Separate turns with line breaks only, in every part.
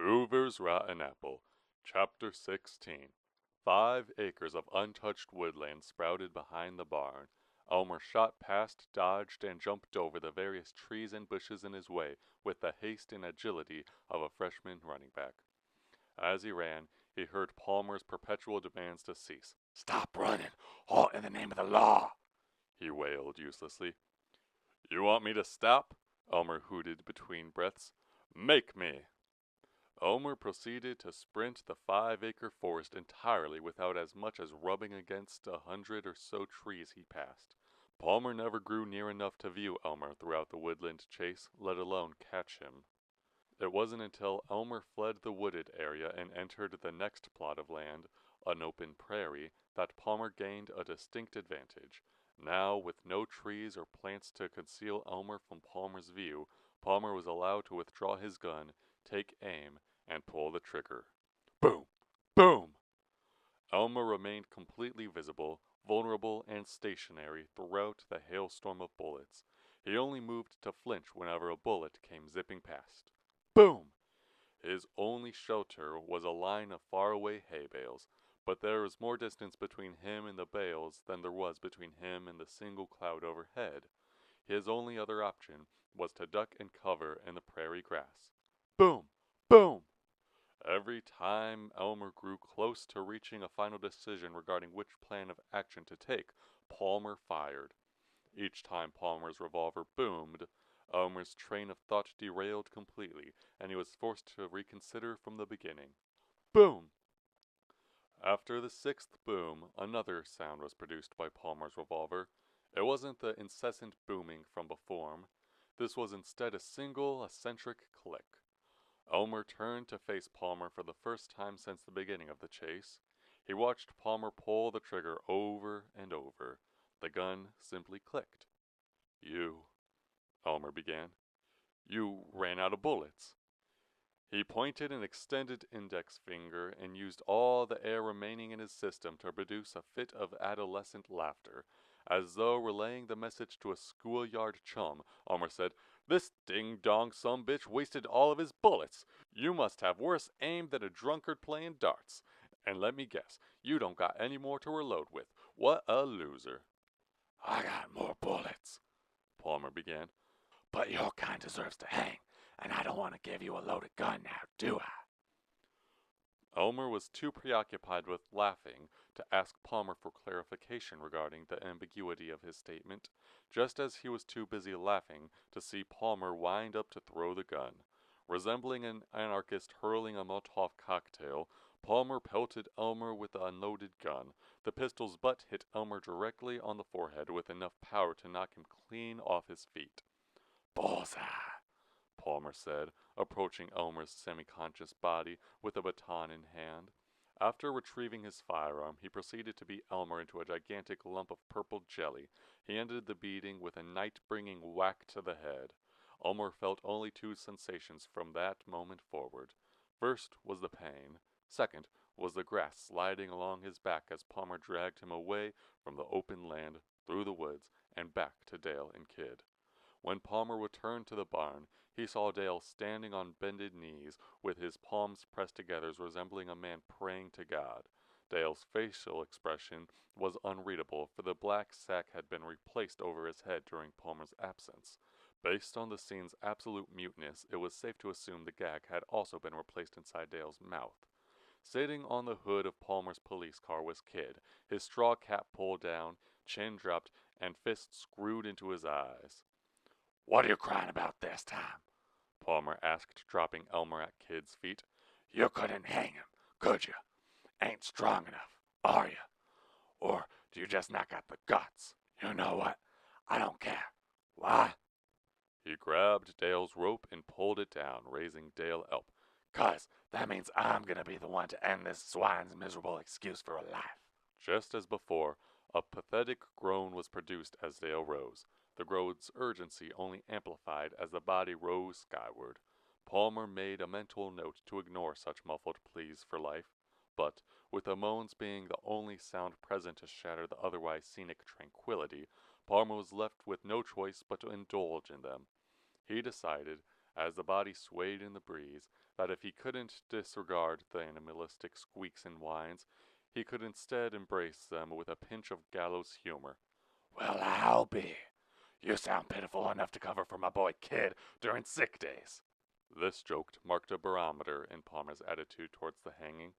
Hoover's Rotten Apple, Chapter 16. 5 acres of untouched woodland sprouted behind the barn. Elmer shot past, dodged, and jumped over the various trees and bushes in his way with the haste and agility of a freshman running back. As he ran, he heard Palmer's perpetual demands to cease. "Stop running! Halt in the name of the law!" he wailed uselessly. "You want me to stop?" Elmer hooted between breaths. "Make me!" Elmer proceeded to sprint the 5-acre forest entirely without as much as rubbing against 100 or so trees he passed. Palmer never grew near enough to view Elmer throughout the woodland chase, let alone catch him. It wasn't until Elmer fled the wooded area and entered the next plot of land, an open prairie, that Palmer gained a distinct advantage. Now, with no trees or plants to conceal Elmer from Palmer's view, Palmer was allowed to withdraw his gun, take aim, and pull the trigger. Boom! Boom! Elmer remained completely visible, vulnerable, and stationary throughout the hailstorm of bullets. He only moved to flinch whenever a bullet came zipping past. Boom! His only shelter was a line of faraway hay bales, but there was more distance between him and the bales than there was between him and the single cloud overhead. His only other option was to duck and cover in the prairie grass. Boom! Boom! Every time Elmer grew close to reaching a final decision regarding which plan of action to take, Palmer fired. Each time Palmer's revolver boomed, Elmer's train of thought derailed completely, and he was forced to reconsider from the beginning. Boom! After the 6th boom, another sound was produced by Palmer's revolver. It wasn't the incessant booming from before. This was instead a single, eccentric click. Elmer turned to face Palmer for the first time since the beginning of the chase. He watched Palmer pull the trigger over and over. The gun simply clicked. Elmer began. "You ran out of bullets." He pointed an extended index finger and used all the air remaining in his system to produce a fit of adolescent laughter. As though relaying the message to a schoolyard chum, Elmer said, "This ding-dong sumbitch wasted all of his bullets. You must have worse aim than a drunkard playing darts. And let me guess, you don't got any more to reload with. What a loser." "I got more bullets," Palmer began. "But your kind deserves to hang, and I don't want to give you a loaded gun now, do I?" Elmer was too preoccupied with laughing to ask Palmer for clarification regarding the ambiguity of his statement, just as he was too busy laughing to see Palmer wind up to throw the gun. Resembling an anarchist hurling a Molotov cocktail, Palmer pelted Elmer with the unloaded gun. The pistol's butt hit Elmer directly on the forehead with enough power to knock him clean off his feet. "Bullseye," Palmer said, approaching Elmer's semi-conscious body with a baton in hand. After retrieving his firearm, he proceeded to beat Elmer into a gigantic lump of purple jelly. He ended the beating with a night-bringing whack to the head. Elmer felt only 2 sensations from that moment forward. First was the pain. Second was the grass sliding along his back as Palmer dragged him away from the open land, through the woods, and back to Dale and Kid. When Palmer returned to the barn, he saw Dale standing on bended knees, with his palms pressed together, resembling a man praying to God. Dale's facial expression was unreadable, for the black sack had been replaced over his head during Palmer's absence. Based on the scene's absolute muteness, it was safe to assume the gag had also been replaced inside Dale's mouth. Sitting on the hood of Palmer's police car was Kid, his straw cap pulled down, chin dropped, and fists screwed into his eyes. "What are you crying about this time?" Palmer asked, dropping Elmer at Kid's feet. "You couldn't hang him, could you? Ain't strong enough, are you? Or do you just not got the guts? You know what? I don't care. Why?" He grabbed Dale's rope and pulled it down, raising Dale up. "'Cause that means I'm gonna be the one to end this swine's miserable excuse for a life." Just as before, a pathetic groan was produced as Dale rose. The groan's urgency only amplified as the body rose skyward. Palmer made a mental note to ignore such muffled pleas for life, but, with the moans being the only sound present to shatter the otherwise scenic tranquility, Palmer was left with no choice but to indulge in them. He decided, as the body swayed in the breeze, that if he couldn't disregard the animalistic squeaks and whines, he could instead embrace them with a pinch of gallows humor. "Well, I'll be. You sound pitiful enough to cover for my boy Kid during sick days." This joke marked a barometer in Palmer's attitude towards the hanging.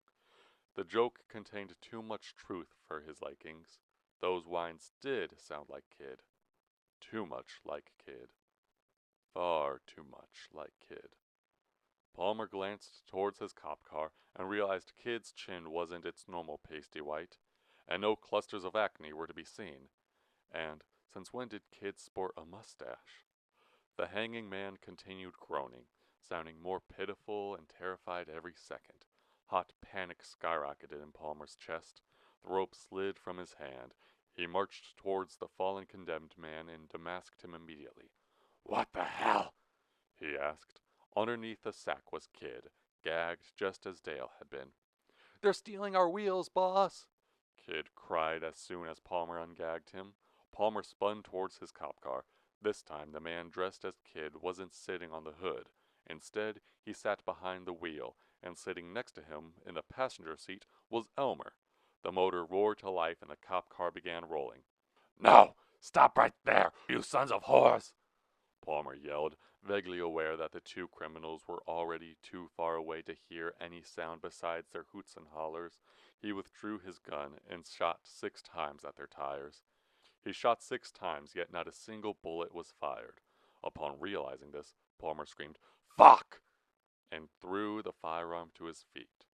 The joke contained too much truth for his likings. Those whines did sound like Kid. Too much like Kid. Far too much like Kid. Palmer glanced towards his cop car and realized Kid's chin wasn't its normal pasty white, and no clusters of acne were to be seen. And since when did Kid sport a mustache? The hanging man continued groaning, sounding more pitiful and terrified every second. Hot panic skyrocketed in Palmer's chest. The rope slid from his hand. He marched towards the fallen condemned man and demasked him immediately. "What the hell?" he asked. Underneath the sack was Kid, gagged just as Dale had been. "They're stealing our wheels, boss!" Kid cried as soon as Palmer ungagged him. Palmer spun towards his cop car. This time the man dressed as Kid wasn't sitting on the hood. Instead, he sat behind the wheel, and sitting next to him in the passenger seat was Elmer. The motor roared to life and the cop car began rolling. "No! Stop right there, you sons of whores!" Palmer yelled, vaguely aware that the two criminals were already too far away to hear any sound besides their hoots and hollers. He withdrew his gun and shot 6 times at their tires. He shot 6 times, yet not a single bullet was fired. Upon realizing this, Palmer screamed, "Fuck!" and threw the firearm to his feet.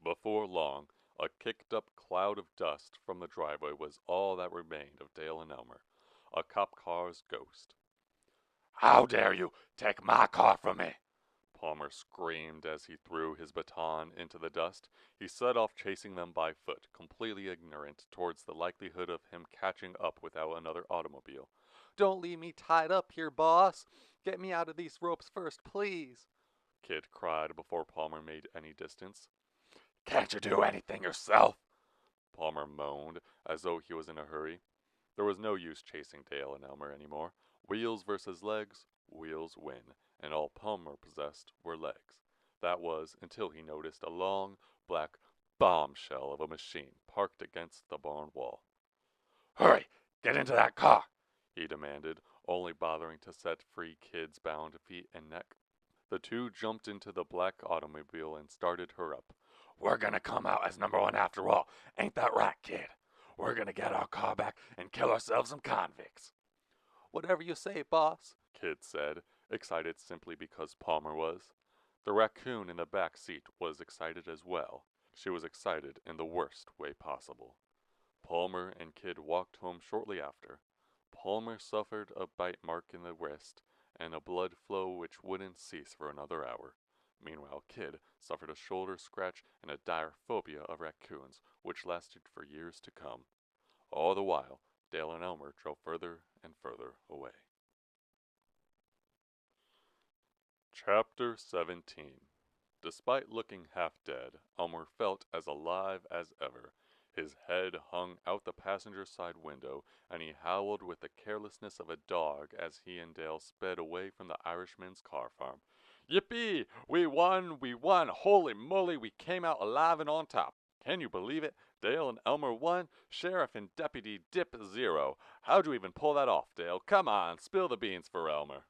Before long, a kicked-up cloud of dust from the driveway was all that remained of Dale and Elmer, a cop car's ghost. "How dare you take my car from me?" Palmer screamed as he threw his baton into the dust. He set off chasing them by foot, completely ignorant towards the likelihood of him catching up without another automobile. "Don't leave me tied up here, boss! Get me out of these ropes first, please!" Kid cried before Palmer made any distance. "Can't you do anything yourself?" Palmer moaned, as though he was in a hurry. There was no use chasing Dale and Elmer anymore. Wheels versus legs, wheels win, and all Palmer possessed were legs. That was until he noticed a long, black bombshell of a machine parked against the barn wall. "Hurry! Get into that car!" he demanded, only bothering to set free Kid's bound feet and neck. The two jumped into the black automobile and started her up. "We're gonna come out as number 1 after all, ain't that right, Kid? We're gonna get our car back and kill ourselves some convicts." "Whatever you say, boss," Kid said, excited simply because Palmer was. The raccoon in the back seat was excited as well. She was excited in the worst way possible. Palmer and Kid walked home shortly after. Palmer suffered a bite mark in the wrist and a blood flow which wouldn't cease for another hour. Meanwhile, Kid suffered a shoulder scratch and a dire phobia of raccoons, which lasted for years to come. All the while, Dale and Elmer drove further and further away. Chapter 17. Despite looking half dead, Elmer felt as alive as ever. His head hung out the passenger side window, and he howled with the carelessness of a dog as he and Dale sped away from the Irishman's car farm. "Yippee! We won! We won! Holy moly, we came out alive and on top! Can you believe it? Dale and Elmer won, Sheriff and Deputy Dip 0. How'd you even pull that off, Dale? Come on, spill the beans for Elmer."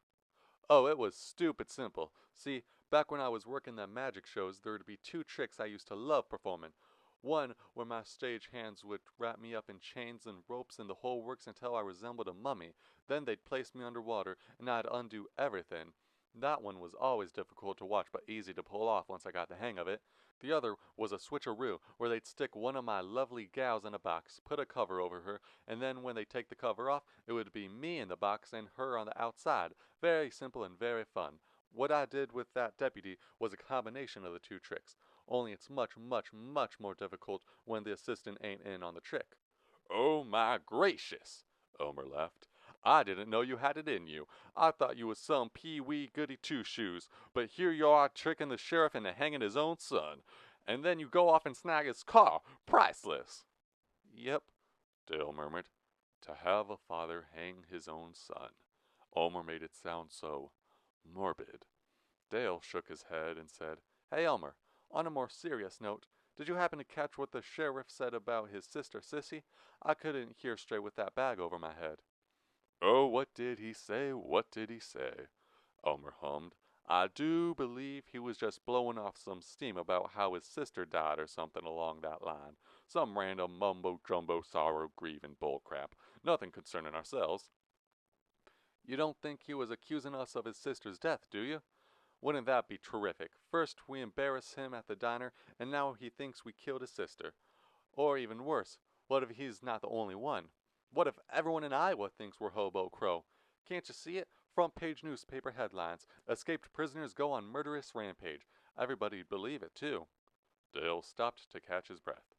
"Oh, it was stupid simple. See, back when I was working the magic shows, there would be 2 tricks I used to love performing. One where my stage hands would wrap me up in chains and ropes and the whole works until I resembled a mummy. Then they'd place me underwater, and I'd undo everything. That one was always difficult to watch but easy to pull off once I got the hang of it. The other was a switcheroo, where they'd stick one of my lovely gals in a box, put a cover over her, and then when they take the cover off, it would be me in the box and her on the outside. Very simple and very fun. What I did with that deputy was a combination of the 2 tricks, only it's much, much, much more difficult when the assistant ain't in on the trick." "Oh my gracious!" Elmer laughed. "I didn't know you had it in you. I thought you was some pee-wee goody two-shoes, but here you are tricking the sheriff into hanging his own son. And then you go off and snag his car. Priceless." "Yep," Dale murmured. To have a father hang his own son. Elmer made it sound so morbid. Dale shook his head and said, "Hey, Elmer, on a more serious note, did you happen to catch what the sheriff said about his sister Sissy? I couldn't hear straight with that bag over my head." "Oh, what did he say? What did he say?" Elmer hummed. "I do believe he was just blowing off some steam about how his sister died or something along that line. Some random mumbo-jumbo sorrow-grieving bullcrap. Nothing concerning ourselves." "You don't think he was accusing us of his sister's death, do you? Wouldn't that be terrific? First we embarrass him at the diner, and now he thinks we killed his sister. Or even worse, what if he's not the only one? What if everyone in Iowa thinks we're Hobo Crow? Can't you see it? Front page newspaper headlines. Escaped prisoners go on murderous rampage. Everybody'd believe it, too." Dale stopped to catch his breath.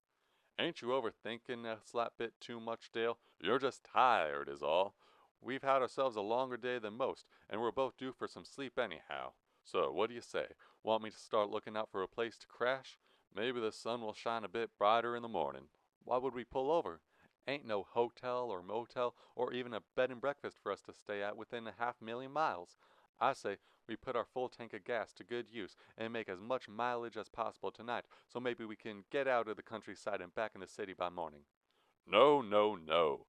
"Ain't you overthinking a slap bit too much, Dale? You're just tired, is all. We've had ourselves a longer day than most, and we're both due for some sleep anyhow. So, what do you say? Want me to start looking out for a place to crash? Maybe the sun will shine a bit brighter in the morning. Why would we pull over? Ain't no hotel or motel or even a bed and breakfast for us to stay at within a 500,000 miles. I say we put our full tank of gas to good use and make as much mileage as possible tonight, so maybe we can get out of the countryside and back in the city by morning." "No, no, no."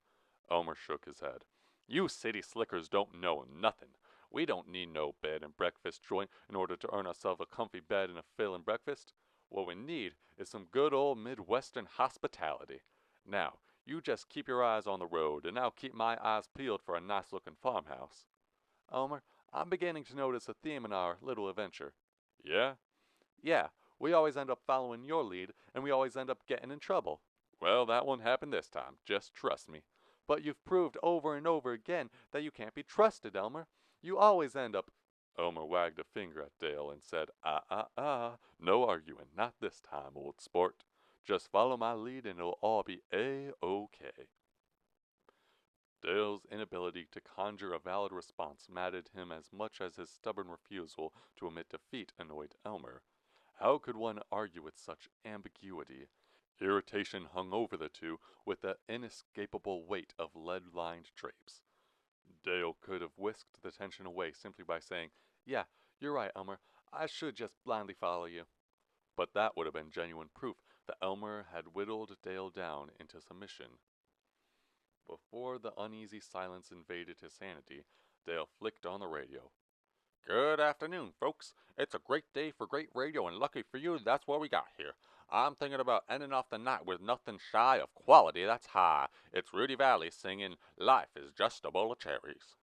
Elmer shook his head. "You city slickers don't know nothing. We don't need no bed and breakfast joint in order to earn ourselves a comfy bed and a fillin' breakfast. What we need is some good old Midwestern hospitality. Now, you just keep your eyes on the road, and I'll keep my eyes peeled for a nice-looking farmhouse." "Elmer, I'm beginning to notice a theme in our little adventure." "Yeah?" "Yeah, we always end up following your lead, and we always end up getting in trouble." "Well, that won't happen this time. Just trust me." "But you've proved over and over again that you can't be trusted, Elmer. You always end up—" Elmer wagged a finger at Dale and said, no arguing, not this time, old sport. Just follow my lead and it'll all be A-OK." Dale's inability to conjure a valid response maddened him as much as his stubborn refusal to admit defeat annoyed Elmer. How could one argue with such ambiguity? Irritation hung over the two with the inescapable weight of lead-lined drapes. Dale could have whisked the tension away simply by saying, "Yeah, you're right, Elmer. I should just blindly follow you." But that would have been genuine proof that Elmer had whittled Dale down into submission. Before the uneasy silence invaded his sanity, Dale flicked on the radio. "Good afternoon, folks. It's a great day for great radio, and lucky for you, that's what we got here. I'm thinking about ending off the night with nothing shy of quality that's high. It's Rudy Valley singing 'Life is Just a Bowl of Cherries.'"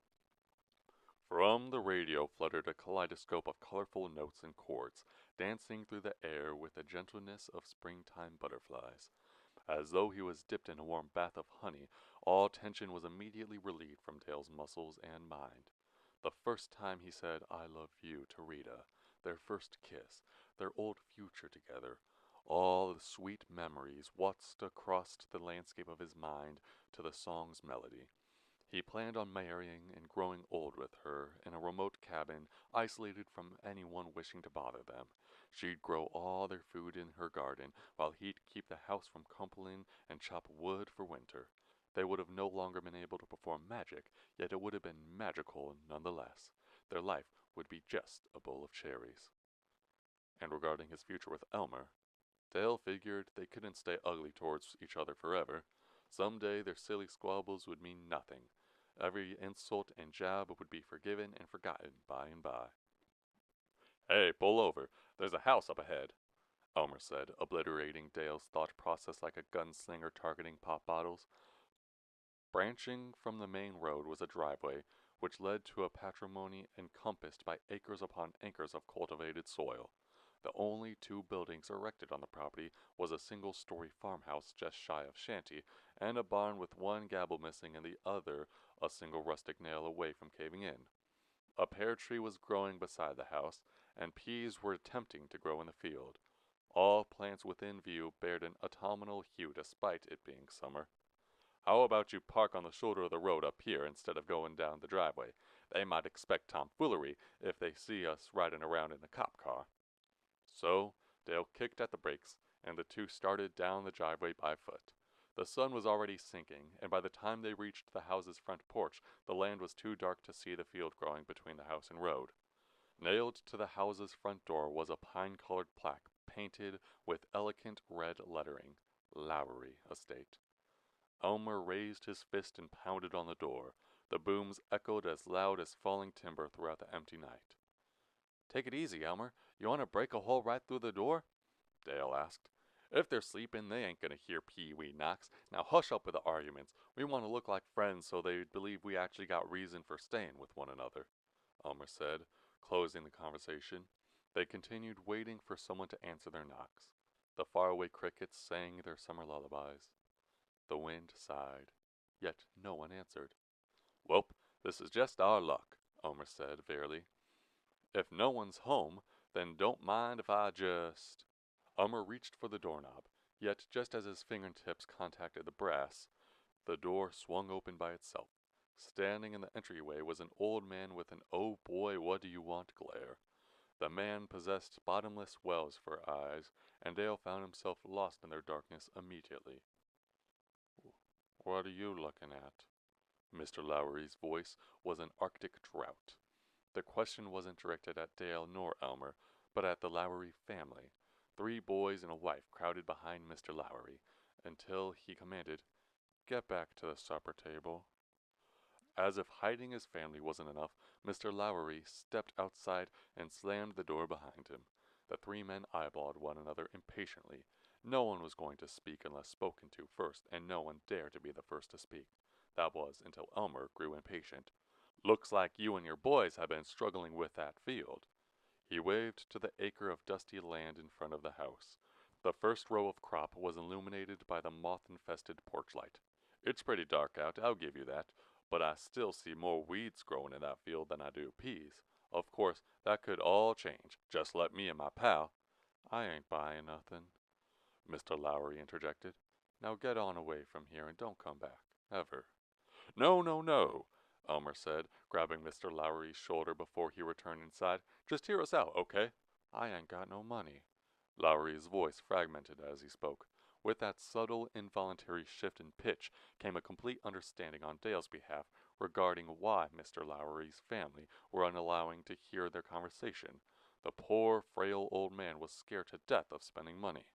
From the radio fluttered a kaleidoscope of colorful notes and chords, dancing through the air with the gentleness of springtime butterflies. As though he was dipped in a warm bath of honey, all tension was immediately relieved from Dale's muscles and mind. The first time he said, "I love you," to Rita, their first kiss, their old future together, all the sweet memories waltzed across the landscape of his mind to the song's melody. He planned on marrying and growing old with her in a remote cabin, isolated from anyone wishing to bother them. She'd grow all their food in her garden, while he'd keep the house from crumbling and chop wood for winter. They would have no longer been able to perform magic, yet it would have been magical nonetheless. Their life would be just a bowl of cherries. And regarding his future with Elmer, Dale figured they couldn't stay ugly towards each other forever. Someday their silly squabbles would mean nothing. Every insult and jab would be forgiven and forgotten by and by. "Hey, pull over. There's a house up ahead," Elmer said, obliterating Dale's thought process like a gunslinger targeting pop bottles. Branching from the main road was a driveway, which led to a patrimony encompassed by acres upon acres of cultivated soil. The only two buildings erected on the property was a single-story farmhouse just shy of shanty, and a barn with one gable missing and the other a single rustic nail away from caving in. A pear tree was growing beside the house, and peas were attempting to grow in the field. All plants within view bared an autumnal hue despite it being summer. "How about you park on the shoulder of the road up here instead of going down the driveway? They might expect tomfoolery if they see us riding around in a cop car." So Dale kicked at the brakes, and the two started down the driveway by foot. The sun was already sinking, and by the time they reached the house's front porch, the land was too dark to see the field growing between the house and road. Nailed to the house's front door was a pine-colored plaque painted with elegant red lettering, Lowry Estate. Elmer raised his fist and pounded on the door. The booms echoed as loud as falling timber throughout the empty night. "Take it easy, Elmer. You want to break a hole right through the door?" Dale asked. "If they're sleeping, they ain't gonna hear Pee-wee knocks. Now hush up with the arguments. We want to look like friends so they believe we actually got reason for staying with one another," Elmer said, closing the conversation. They continued waiting for someone to answer their knocks. The faraway crickets sang their summer lullabies. The wind sighed, yet no one answered. "Welp, this is just our luck," Elmer said wearily. "If no one's home, then don't mind if I just—" Elmer reached for the doorknob, yet just as his fingertips contacted the brass, the door swung open by itself. Standing in the entryway was an old man with an "oh boy, what do you want" glare. The man possessed bottomless wells for eyes, and Dale found himself lost in their darkness immediately. "What are you looking at?" Mr. Lowry's voice was an arctic drought. The question wasn't directed at Dale nor Elmer, but at the Lowry family. 3 boys and a wife crowded behind Mr. Lowry, until he commanded, "Get back to the supper table." As if hiding his family wasn't enough, Mr. Lowry stepped outside and slammed the door behind him. The 3 men eyeballed one another impatiently. No one was going to speak unless spoken to first, and no one dared to be the first to speak. That was until Elmer grew impatient. "Looks like you and your boys have been struggling with that field." He waved to the acre of dusty land in front of the house. The first row of crop was illuminated by the moth-infested porch light. "It's pretty dark out, I'll give you that, but I still see more weeds growing in that field than I do peas. Of course, that could all change. Just let me and my pal—" "I ain't buying nothing," Mr. Lowry interjected. "Now get on away from here and don't come back, ever." "No, no, no," Elmer said, grabbing Mr. Lowry's shoulder before he returned inside. "Just hear us out, okay?" "I ain't got no money." Lowry's voice fragmented as he spoke. With that subtle, involuntary shift in pitch came a complete understanding on Dale's behalf regarding why Mr. Lowry's family were unallowing to hear their conversation. The poor, frail old man was scared to death of spending money.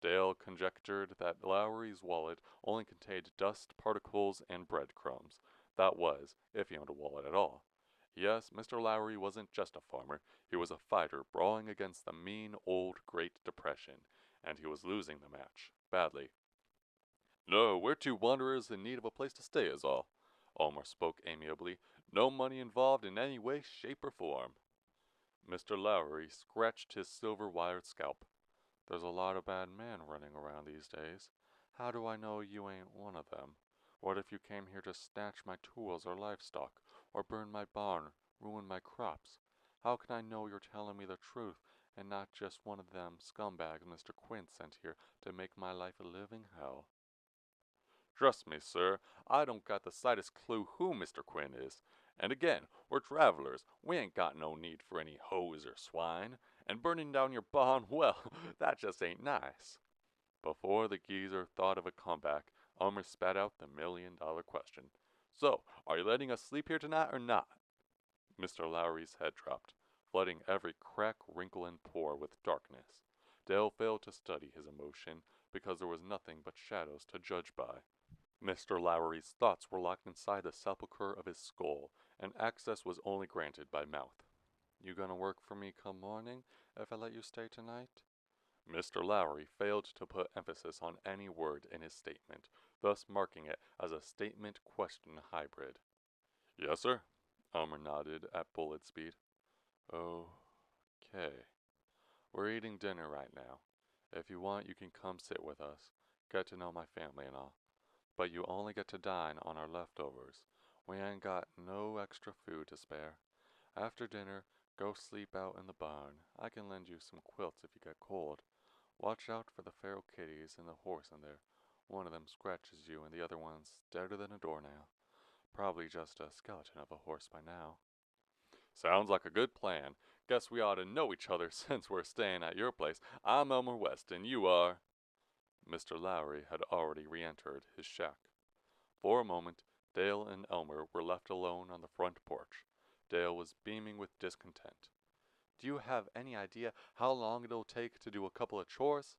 Dale conjectured that Lowry's wallet only contained dust particles and breadcrumbs. That was, if he owned a wallet at all. Yes, Mr. Lowry wasn't just a farmer. He was a fighter brawling against the mean old Great Depression, and he was losing the match, badly. "No, we're 2 wanderers in need of a place to stay is all." Elmer spoke amiably. "No money involved in any way, shape, or form." Mr. Lowry scratched his silver-wired scalp. "There's a lot of bad men running around these days. How do I know you ain't one of them? What if you came here to snatch my tools or livestock, or burn my barn, ruin my crops? How can I know you're telling me the truth and not just one of them scumbags Mr. Quinn sent here to make my life a living hell?" "Trust me, sir, I don't got the slightest clue who Mr. Quinn is. And again, we're travelers. We ain't got no need for any hoes or swine. And burning down your barn, well, that just ain't nice." Before the geezer thought of a comeback, Elmer spat out the $1,000,000 question. "So, are you letting us sleep here tonight or not?" Mr. Lowry's head dropped, flooding every crack, wrinkle, and pore with darkness. Dale failed to study his emotion because there was nothing but shadows to judge by. Mr. Lowry's thoughts were locked inside the sepulchre of his skull, and access was only granted by mouth. "You gonna work for me come morning, if I let you stay tonight?" Mr. Lowry failed to put emphasis on any word in his statement, thus marking it as a statement-question hybrid. "Yes, sir," Elmer nodded at bullet speed. "Okay. We're eating dinner right now. If you want, you can come sit with us, get to know my family and all. But you only get to dine on our leftovers. We ain't got no extra food to spare. After dinner, go sleep out in the barn. I can lend you some quilts if you get cold. Watch out for the feral kitties and the horse in there. One of them scratches you and the other one's deader than a doornail. Probably just a skeleton of a horse by now." "Sounds like a good plan. Guess we ought to know each other since we're staying at your place. I'm Elmer West, and you are—" Mr. Lowry had already re-entered his shack. For a moment, Dale and Elmer were left alone on the front porch. Dale was beaming with discontent. "Do you have any idea how long it'll take to do a couple of chores?"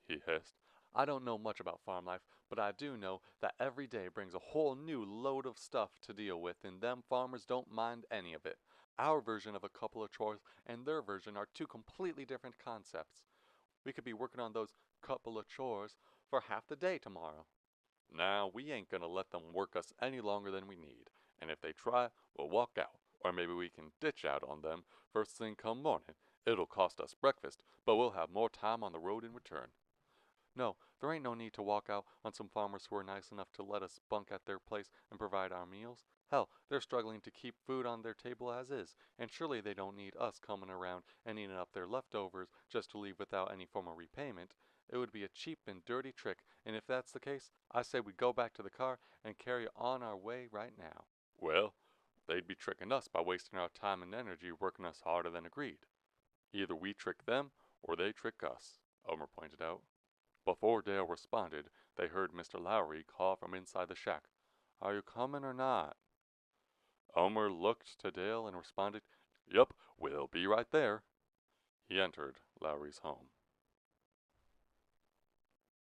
he hissed. "I don't know much about farm life, but I do know that every day brings a whole new load of stuff to deal with, and them farmers don't mind any of it. Our version of a couple of chores and their version are two completely different concepts. We could be working on those couple of chores for half the day tomorrow." "Now, we ain't gonna let them work us any longer than we need, and if they try, we'll walk out, or maybe we can ditch out on them first thing come morning. It'll cost us breakfast, but we'll have more time on the road in return." "No, there ain't no need to walk out on some farmers who are nice enough to let us bunk at their place and provide our meals. Hell, they're struggling to keep food on their table as is, and surely they don't need us coming around and eating up their leftovers just to leave without any form of repayment. It would be a cheap and dirty trick, and if that's the case, I say we go back to the car and carry on our way right now." "Well, they'd be tricking us by wasting our time and energy working us harder than agreed. Either we trick them, or they trick us," Elmer pointed out. Before Dale responded, they heard Mr. Lowry call from inside the shack, "Are you coming or not?" Elmer looked to Dale and responded, "Yup, we'll be right there." He entered Lowry's home.